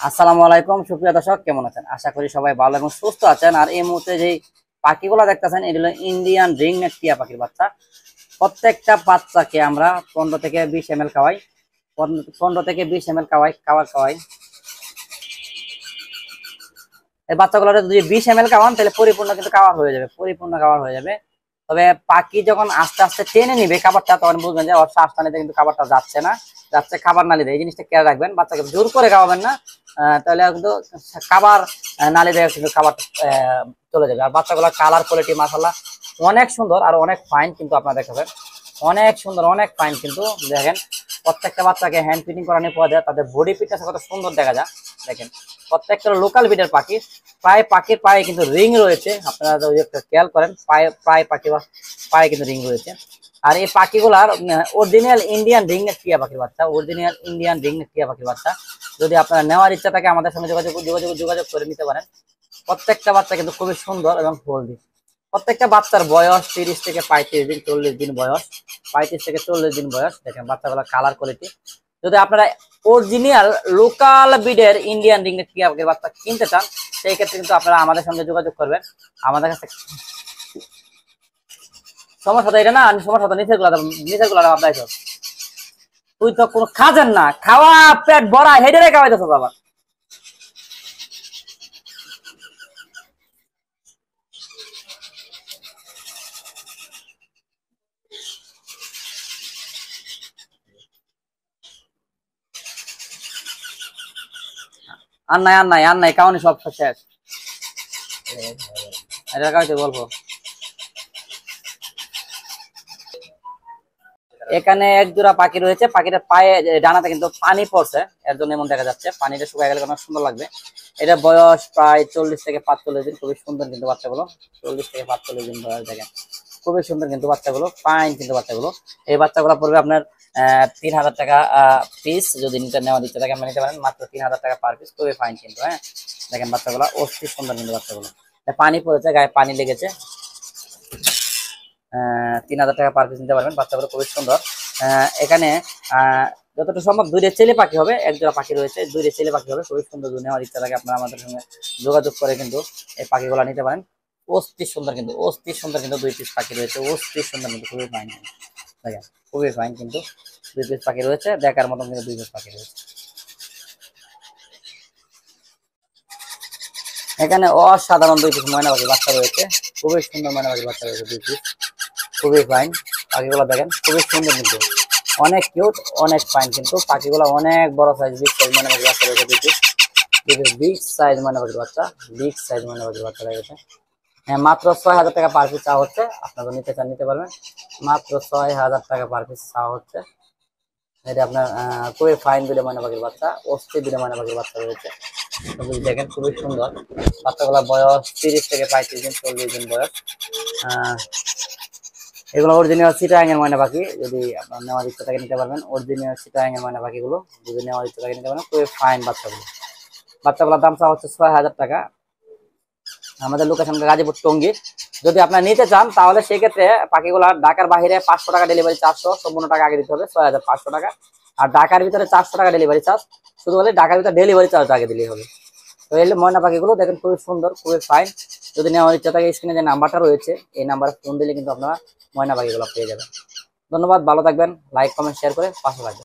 আসসালামু আলাইকুম সুপ্রিয় দর্শক, কেমন আছেন? আশা করি সবাই ভালো এবং সুস্থ আছেন। আর এই মুহূর্তে যে পাখিগুলো দেখতেছেন এগুলো ইন্ডিয়ান রিংনেক টিয়া পাখির বাচ্চা। প্রত্যেকটা বাচ্চাকে আমরা 15 থেকে 20 ml খাওয়াই। 15 থেকে 20 ml খাওয়াই। এই বাচ্চাগুলো যদি 20 ml খাওয়ান তাহলে পরিপূর্ণ কিন্তু খাওয়া হয়ে যাবে, পরিপূর্ণ খাওয়া হয়ে যাবে। তবে পাখি যখন আস্তে আস্তে টেনে নিবে খাবারটা, তখন বুঝবেন যে ওর শ্বাস টানিতে কিন্তু খাবারটা যাচ্ছে না, যাচ্ছে খাবার নালীতে। এই জিনিসটা খেয়াল রাখবেন, বাচ্চাকে জোর করে খাওয়াবেন না, তাহলে কিন্তু খাবার নালীতে কিন্তু খাবার চলে যাবে। আর বাচ্চাগুলোর কালার কোয়ালিটি মাশাআল্লাহ অনেক সুন্দর আর অনেক ফাইন, কিন্তু আপনারা দেখাবেন অনেক সুন্দর অনেক ফাইন। কিন্তু দেখেন প্রত্যেকটা বাচ্চাকে হ্যান্ড ফিটিং করানোর পর তাদের বডি ফিটনেস কত সুন্দর দেখা যায়। দেখেন প্রত্যেকটা লোকাল বিটের পাখি, প্রায় পাখির পায়ে কিন্তু রিং রয়েছে। আপনারা যদি একটা খেয়াল করেন প্রায় পাখি পায়ে কিন্তু রিং রয়েছে। আর এই পাখিগুলার অরিজিনাল ইন্ডিয়ান রিং নেক টিয়া পাখির বাচ্চা, অরিজিনাল ইন্ডিয়ান রিং নেক টিয়া পাখির বাচ্চা। যদি আপনারা নেওয়ার ইচ্ছা থাকে আমাদের সঙ্গে যোগাযোগ করে নিতে পারেন। প্রত্যেকটা বাচ্চা কিন্তু খুবই সুন্দর এবং হেলদি। প্রত্যেকটা বাচ্চার বয়স 30 থেকে 35 দিন, 40 দিন বয়স, 35 থেকে 40 দিন বয়স। দেখেন বাচ্চাগুলোর কালার কোয়ালিটি। যদি আপনারা অরিজিনাল লোকাল ব্রিডের ইন্ডিয়ান রিং নেক টিয়া পাখির বাচ্চা কিনতে চান, সেই ক্ষেত্রে কিন্তু আপনারা আমাদের সঙ্গে যোগাযোগ করবেন। আমাদের কাছে সমস্যা এটা না, সমস্যা নিচের গুলা আপনার তুই তো কোনো খাজেন না, খাওয়া পেট ভরা হেডে খাওয়াইতেছ আবার। আর নাই কাউনি সব শেষ। এটা কাউকে বলবো এখানে এক জোড়া পাখি রয়েছে, পাখিটার পায়ে ডানাতে কিন্তু পানি পড়ছে, এর জন্য এমন দেখা যাচ্ছে। পানিটা শুকায় গেলে অনেক সুন্দর লাগবে। এটা বয়স প্রায় 40 থেকে 45 দিন, খুবই সুন্দর কিন্তু বাচ্চাগুলো। 40 থেকে 45 দিন বয়স, দেখেন খুবই সুন্দর কিন্তু বাচ্চাগুলো, ফাইন কিন্তু বাচ্চাগুলো। এই বাচ্চাগুলো পড়বে আপনার 3000 টাকা পিস। যদি নিতে নেওয়ার ইচ্ছা থাকে আমরা নিতে পারেন, মাত্র 3000 টাকা পার পিস, খুবই ফাইন কিন্তু। হ্যাঁ দেখেন বাচ্চাগুলো অস্থির সুন্দর কিন্তু বাচ্চাগুলো। পানি পড়েছে, গায়ে পানি লেগেছে। 3000 টাকা পার পিস নিতে পারবেন। বাচ্চাগুলো খুবই সুন্দর। এখানে যতটা সম্ভব দুইটা ছেলে পাখি হবে, এক জোড়া পাখি রয়েছে, দুইটা ছেলে পাখি হবে, খুবই সুন্দর। যদি নেওয়ার ইচ্ছা থাকে আপনারা আমাদের সঙ্গে যোগাযোগ করে কিন্তু এই পাখিগুলো নিতে পারেন। অস্থির সুন্দর কিন্তু, অস্থির সুন্দর কিন্তু 2 পিস পাখি রয়েছে, অস্থির সুন্দর কিন্তু, খুবই ফাইন দেখেন, খুবই ফাইন কিন্তু 2 পিস পাখি রয়েছে, দেখার মতন কিন্তু 2 পিস পাখি রয়েছে। এখানে অসাধারণ 2 পিস ময়না পাখি বাচ্চা রয়েছে, খুবই সুন্দর ময়না পাখি বাচ্চা রয়েছে 2 পিস, খুবই ফাইন। পাখিগুলো দেখেন খুবই সুন্দর কিন্তু, অনেক কিউট, অনেক ফাইন কিন্তু পাখিগুলো। অনেক বড় সাইজ, বিগ সাইজ ময়না পাখি বাচ্চা রয়েছে 2 পিস, বিগ সাইজ ময়না পাখির বাচ্চা, বিগ সাইজ ময়না পাখির বাচ্চা রয়েছে। হ্যাঁ মাত্র 6000 টাকা পার পিস চাওয়া হচ্ছে। আপনারা নিতে চান নিতে পারবেন, মাত্র 6000 টাকা পার পিস চাওয়া হচ্ছে। এটা আপনার খুবই ফাইন দুটো ময়না পাখির বাচ্চা, অস্থির দুটো ময়না পাখির বাচ্চা রয়েছে। দেখেন খুবই সুন্দর বাচ্চাগুলোর বয়স 30 থেকে 35 দিন, 40 দিন বয়স। এগুলো অরিজিনাল চিটাগাং এর ময়না পাখি। যদি আপনার নেওয়ার ইচ্ছা থাকে নিতে পারবেন, অরিজিনাল চিটাগাং এর ময়না পাখিগুলো যদি নেওয়ার ইচ্ছা থাকে নিতে পারবেন, খুবই ফাইন বাচ্চাগুলো। বাচ্চাগুলোর দাম চাওয়া হচ্ছে 6000 টাকা। আমাদের লোকেশন গাজীপুর টঙ্গী। যদি আপনারা নিতে চান তাহলে সেক্ষেত্রে পাখিগুলা ঢাকার বাইরে 500 টাকা ডেলিভারি চার্জ, সম্পূর্ণ টাকা আগে দিতে হবে 6500 টাকা। আর ঢাকার ভিতরে 400 টাকা ডেলিভারি চার্জ, শুধু বলে ঢাকার ভিতরে ডেলিভারি চার্জ আগে দিলেই হবে। তো এই ময়না পাখিগুলো দেখেন খুবই সুন্দর, খুবই ফাইন। যদি নেওয়ার ইচ্ছা থাকে স্ক্রিনে যে নাম্বারটা রয়েছে এই নাম্বারে ফোন দিলে কিন্তু আপনারা ময়না পাখিগুলো পেয়ে যাবেন। ধন্যবাদ, ভালো থাকবেন, লাইক কমেন্ট শেয়ার করে পাশে থাকবেন।